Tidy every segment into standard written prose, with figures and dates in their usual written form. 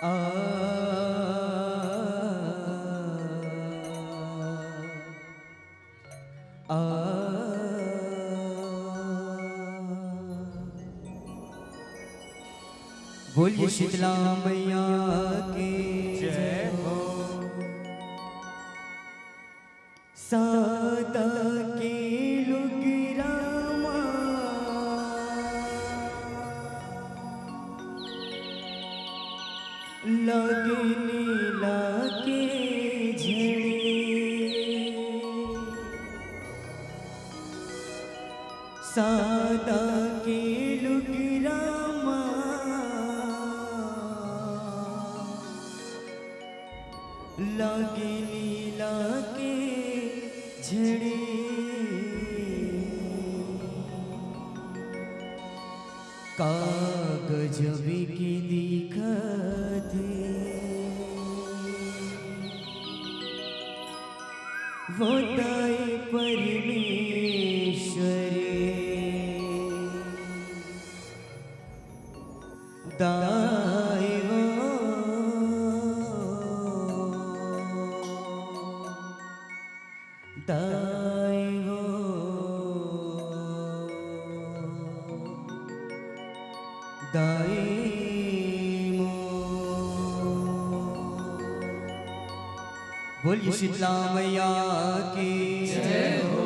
आ बोलिए शीतला मैया की जय हो। सादा के लुगरामा लगने लागे झड़े, सादा के लुगरामा लागे नीला के झड़े। कागज की दिखत वो दाए परमेश्वरी दाए वो दाए वो दाए बोलिए शीतला मैया की जय हो।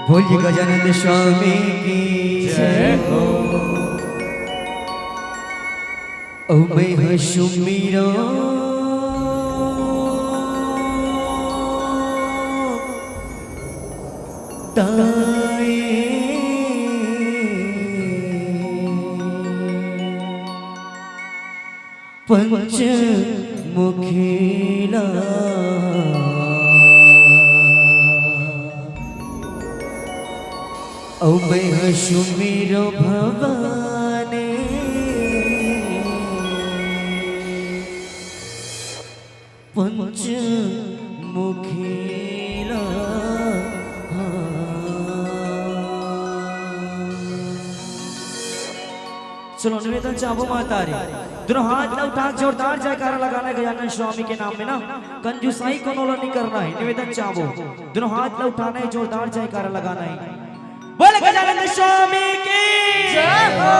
बोलिए गजानंद स्वामी की जय हो। ओ मैं सुमिरो ताए पंच मुखीला ओ मैं सुमिरो भवानी पंच मुखीला। चलो निवेदन चाहो माता रे, दोनों हाथ उठा जोरदार जयकारा लगाना है गजानन स्वामी के नाम में ना, कंजूसाई को नोला नहीं करना है। निवेदन चाहो दोनों हाथ उठाना है, जोरदार जयकारा लगाना है। बोल गजानन स्वामी की जय हो।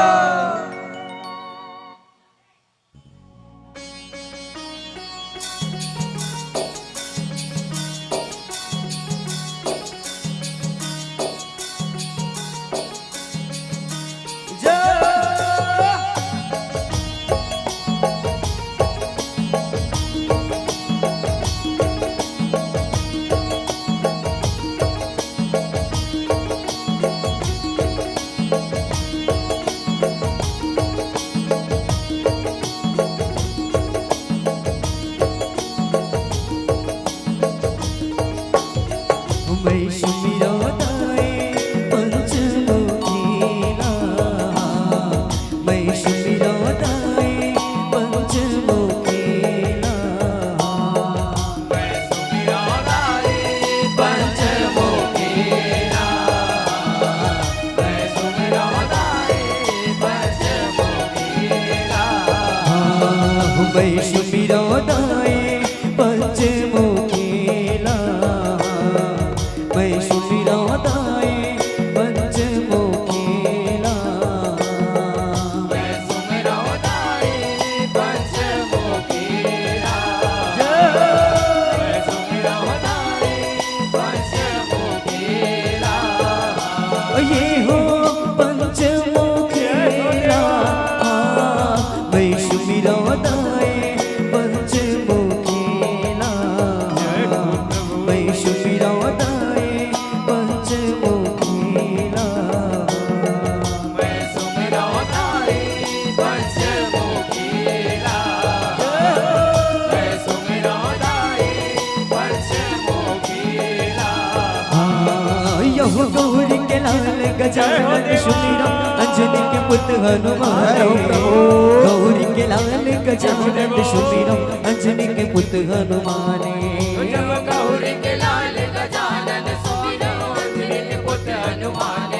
वैष्णवी दाए पंचमुखीला। सुमिरौदाए पंचमुखीला मैं सुमिरौदाए पंचमुखीला मैं सुमिरौदाए पंचमुखीला मैं सुमिरौदाए पंचमुखीला यहो गौरी के लाल गजानन सुमिरौ अंजनी के पुत्र हनुमान गौरी के लाल गजानन सुमिरौ अंजनी के पुत्र हनुमान जब गौरी के लाल गजानन सुमिरौ अंजनी के पुत्र हनुमान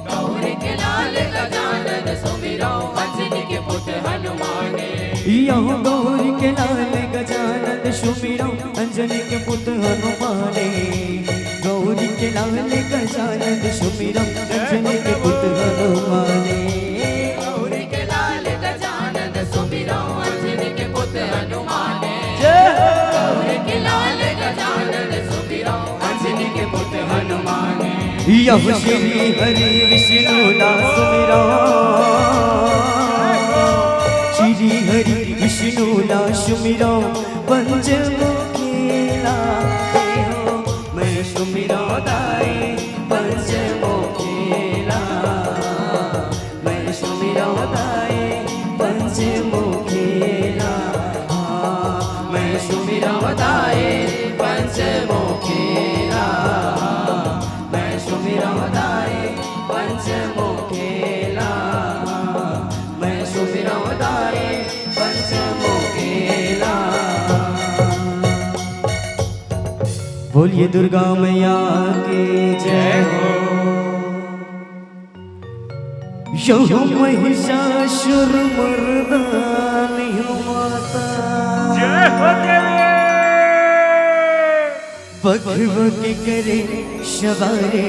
गौरी के लाल गजानन सुमिरौ अंजनी के पुत्र हनुमान यहो गौरी के लाल गजानन सुमिरौ अंजनी के पुत्र हनुमान गौरी के लाल गजानन सुमिरौ अंजनी के पुत्र हनुमान गौरी के लाल गजानन सुमिरौ अंजनी के पुत्र हनुमान गौरी के लाल गजानन सुमिरौ अंजनी के पुत्र हनुमान यह श्री हरि विष्णु दास सुमिरौ श्री हरि विष्णु दास सुमिरौ पंचमुखीला मैं सुमिरौदाए पंचमुखीला मैं सुमिरौदाए पंचमुखीला मैं सुमिरौदाए पंचमुखीला मैं सुमिरौदाए पंचमुखीला मैं सुमिरौदाए पंचमुखीला बोलिए दुर्गा मैया की जय हो यहो महिषासुर मर्दानी माता जय हो देवी बघव के करे सवारे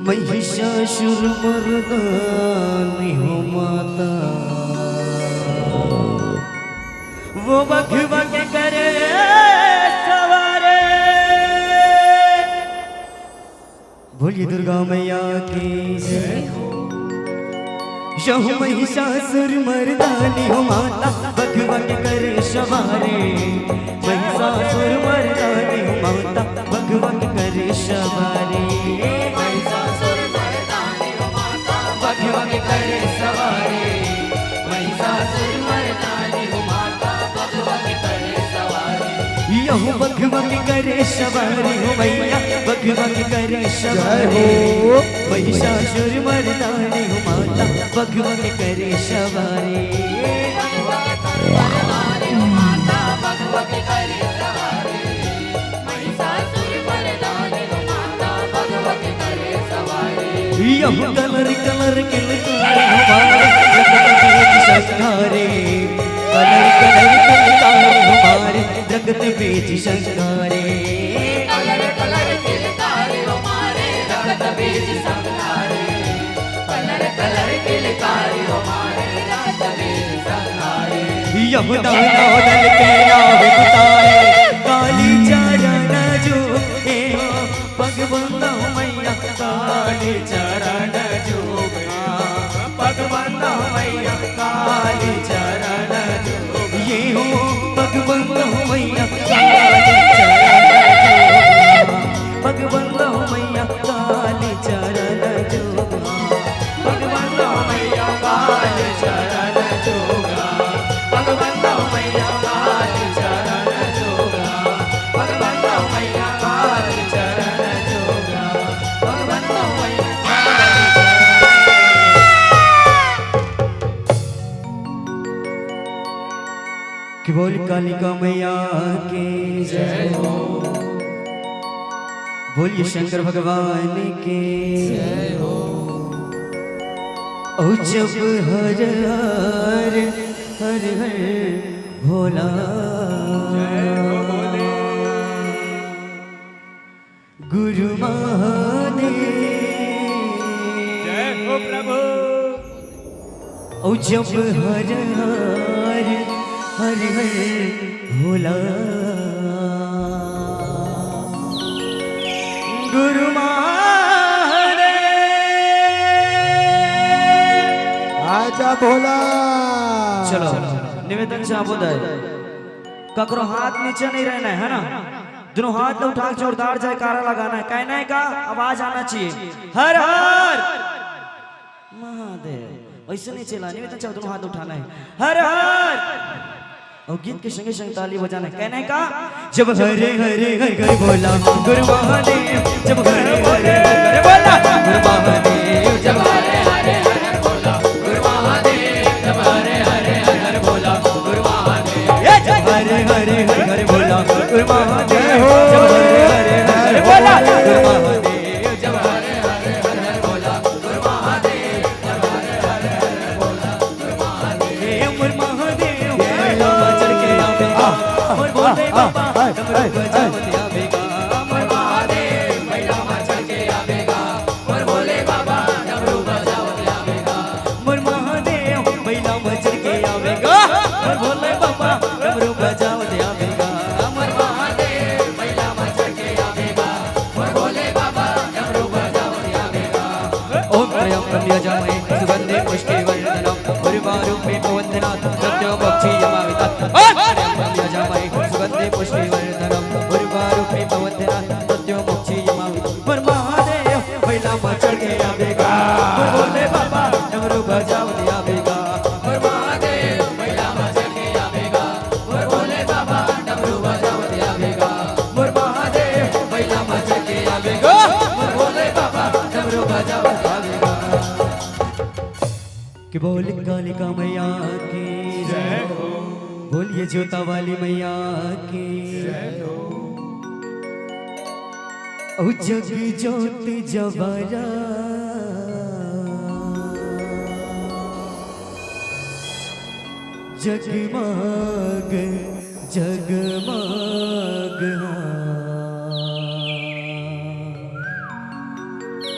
महिषासुर मर्दानी माता वो बघवा के करे सवारे बोलिए दुर्गा मैया की जय हो यहो महिषासुर मर्दानी हो माता बघवा के करे सवारे महिषासुर मर्दानी हो माता बघवा के करे सवारे महिषासुर मर्दानी हो माता बघवा के करे सवारी महिषासुर मर्दानी हो माता बघवा के करे सवारी यहो बघवा के करे सवारी हो मैया बघवा के करे सवारी महिषासुर मर्दानी हो माता बघवा के करे सवारी बघवा के मर्दानी हो माता बघवा के करे सवारी महिषासुर मर्दानी हो माता बघवा के करे सवारी यहो कलर कलर के लतारे हमारे शंकारे कलर कलर के लतारे हमारे जगत बीच शंकारे कलर कलर के तारे हमारे रगत बीज संहारे कलर कलर के तारे हमारे रगत बीज संहारे यहो दाना दल के नाव बताए काली चरण जो हे भगवंता मैया काली चरण जो भगवंता मैया काली चरण जो ये हो भगवंता मैया काली चरण जो भगवंता मैया काली चरण जो भगवंता मैया काली चरण जो भगवंता मैया काली चरण जो भगवंता मैया काली चरण जो भगवंता मैया कि बोल कालिका मैया की जय हो बोलिए शंकर भगवान की जय हो ओ जब हर हर हर हर भोला गुरु महादेव जय हो प्रभु ओ जब हर हर हर हर भोला गुरु महादेव आजा भोला। चलो निवेदन चाबो दे ककरो हाथ नीचे नहीं रहना है ना, दोनों हाथ में उठा के जोरदार जयकारा लगाना है, कहना है का आवाज आना चाहिए हर हर महादेव, वैसे नहीं चला निवेदन चाबो दोनों हाथ उठाना है हर हर, और गीत के संगे संग ताली बजाना है, कहना है का जब हरे हरे हर हर बोला गुरु महादेव, जब हरे हरे हर हर बोला गुरु महादेव, जब हरे हरे हर हर बोला गुरु महादेव, जब हरे हरे हर हर बोला गुरु महादेव, जब हरे हरे हर हर बोला गुरु महादेव, जब हरे हरे हर हर बोला गुरु महादेव, जब हरे हरे हर हर बोला गुरु महादेव, जब हरे हरे हर हर बोला गुरु महादेव, गुरु महादेव महिला चढ़ के आवेगा और बोले बाबा डमरू बजावत आवेगा, गुरु महादेव महिला चढ़ के आवेगा और बोले बाबा डमरू बजावत आवेगा, गुरु महादेव महिला चढ़ के आवेगा और बोले बाबा डमरू बजावत आवेगा, गुरु महादेव महिला चढ़ के आवेगा और बोले बाबा डमरू बजावत आवेगा, ओम त्र्यंबकं यजामहे सुगन्धे पुष्टे वर्धनम् उर्वारुकमेव वन्दनात् सत्यमोक्षे यमावितात्, ओम त्र्यंबकं यजामहे सुगन्धे पुष्टे वर्धनम् उर्वारुकमेव वन्दनात् सत्यमोक्षे यमावितात्, गुरु महादेव महिला चढ़ के आवेगा और बोले बाबा डमरू बजावत आवेगा, गुरु महादेव महिला चढ़ के आवेगा और बोले बाबा डमरू बजावत आवेगा, गुरु महादेव महिला चढ़ के आवेगा और बोले बाबा डमरू बजावत आवेगा, कि बोल कालिका मैया की जय हो, बोलिए जोता वाली मैया की जय हो, ओ जग ज्योत जवारा जगमग जगमग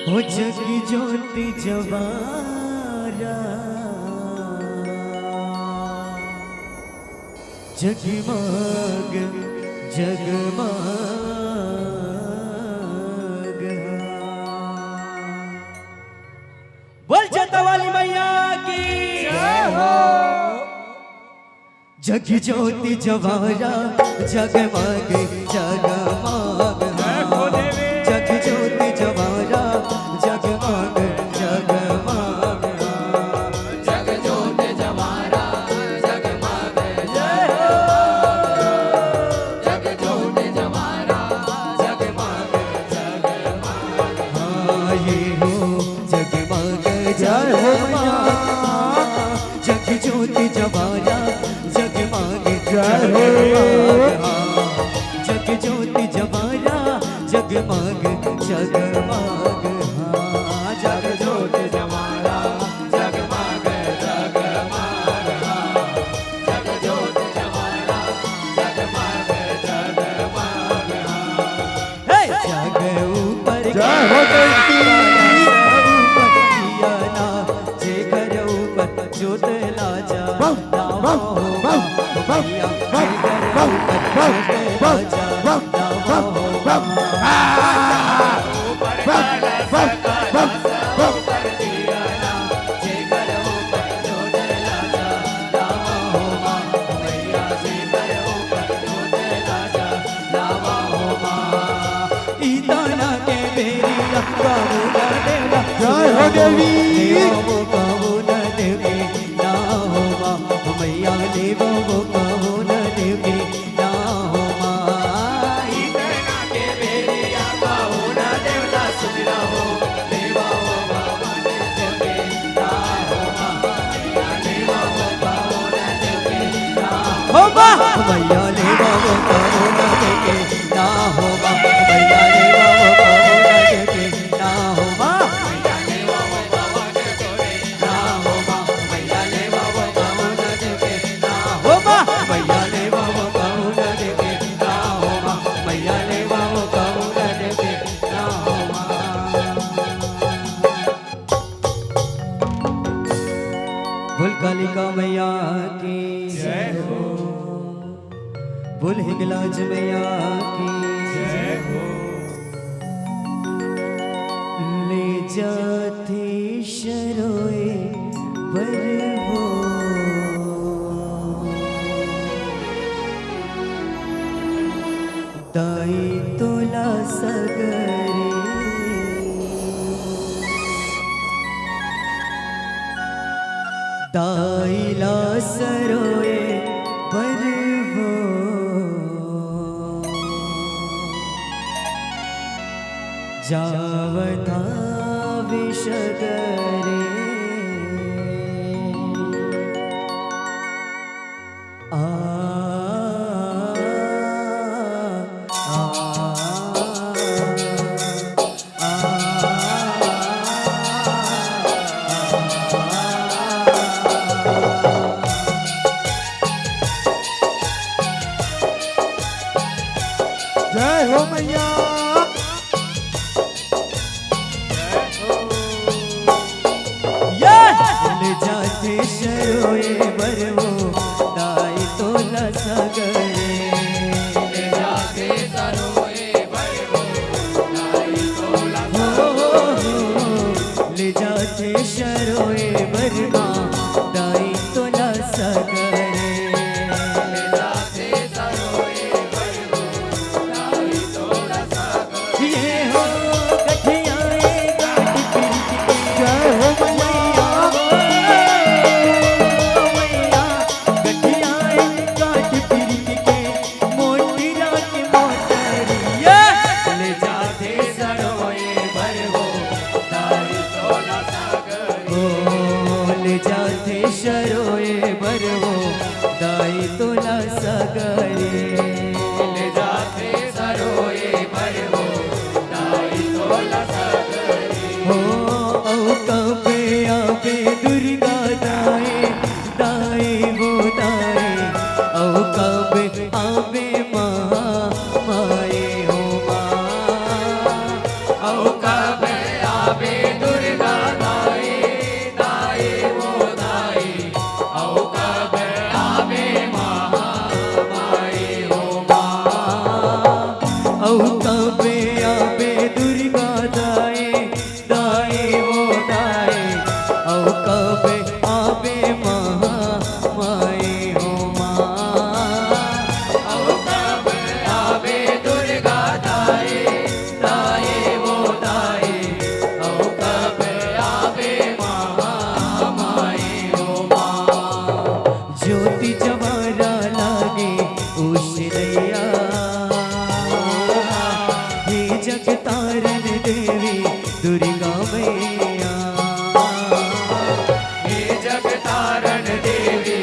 ओ जग ज्योत जवारा जगमग जगमग, बोल जोता वाली मैया की जय हो, जग ज्योति जवारा जगमग जगमग, जग ज्योति जवारा जगमग जगमग, जग ज्योत जवारा जगमग जय हो, जग ज्योत जवारा जगमग जगमग, हाँ ये हो जगमग जगमग, जग ज्योति जवारा जगमग जय हो, जग ज्योति जवारा जगमग जगमग, हाँ जग ज्योति जवारा जगमग जगमग, जग ज्योत जवारा जगमग जगमग, हे जग ऊपर जय हो देवी। जे घर ऊपर जोत लाजा जय हो देवी। मैया देवो कहो न देवी ना हो के बेरिया पाओ ना देवता सुमिरा हो, देवा हो बाबा देवके ना हो मैया देवा हो पाओ ना देवके ना हो मैया देवा कहो न देवी ना हो मैया देवा कहो न देवी ना हो मैया देवा हो बाबा देवके ना हो मैया देवा हो पाओ ना देवके ना हो मैया देवा कहो न देवी ना हो मैया देवा कहो न देवी ना हो। बोल कालिका मैया की जय हो, बोल हिंगलाज मैया की जय हो, ले जाते शरोए बरवो दाई तोला सगरे दाईला सरोए बरवो जावता विषगरे जय हो मैया ले जाते शरोए बरवो दाई तोला सगरे ले जाते सरोए बरवो दाई तोला ले जाते शरोए बरवा दाई तोला सगरे ले जाते सरोए बरवो दाई तोला सगरे ये हो कठियाए गाट पिरत के जय हो मैया मैया कठियाए गाट पिरत के मोटी रात मोटरिया ले जाते सरोए बरवो दाई तोला सगरे ले जाते शरोए बरवो दाई तोला सगरे ले जाते सरोए बरवो दाई तोला सगरे हो औ कबे आबे दुर्गा दाए दाए वो दाए औ कबे आबे माँ माए हो माँ औ कबे आबे दुर्गा दाई दाई वो दाई औ कबे आबे महामाई हो औ कबे आबे दुर्गा दाए दाए वो दाए औ कबे आबे महा माए हो माँ औ कबे आबे दुर्गा दाई दाई वो दाई औ कबे आबे महामाई हो ज्योति जवारा लागे उशरैया हे जगतारन देवी दुर्गा मैया हे जगतारण देवी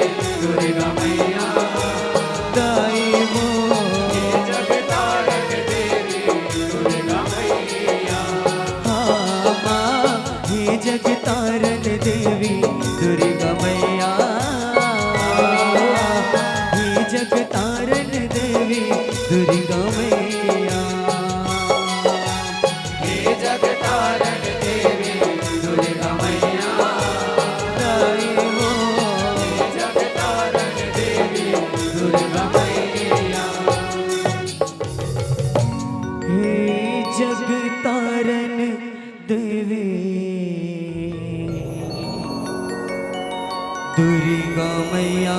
दुर्गा मैया दाई वो हे जगतारण देवी दुर्गा मैया हाँ माँ हे जगतारन देवी दुर्गा मैया हे जगतारन देवी दुर्गा मैया हे जगतारण देवी दुर्गा मैया दाई वो हे जगतारण देवी दुर्गा मैया हे जगतारन देवी दुर्गा मैया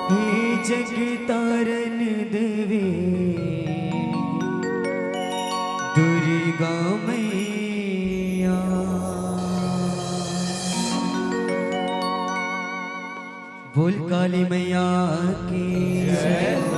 हे जगतारन देवी दुर्गा मैया बोल काली मैया की जय।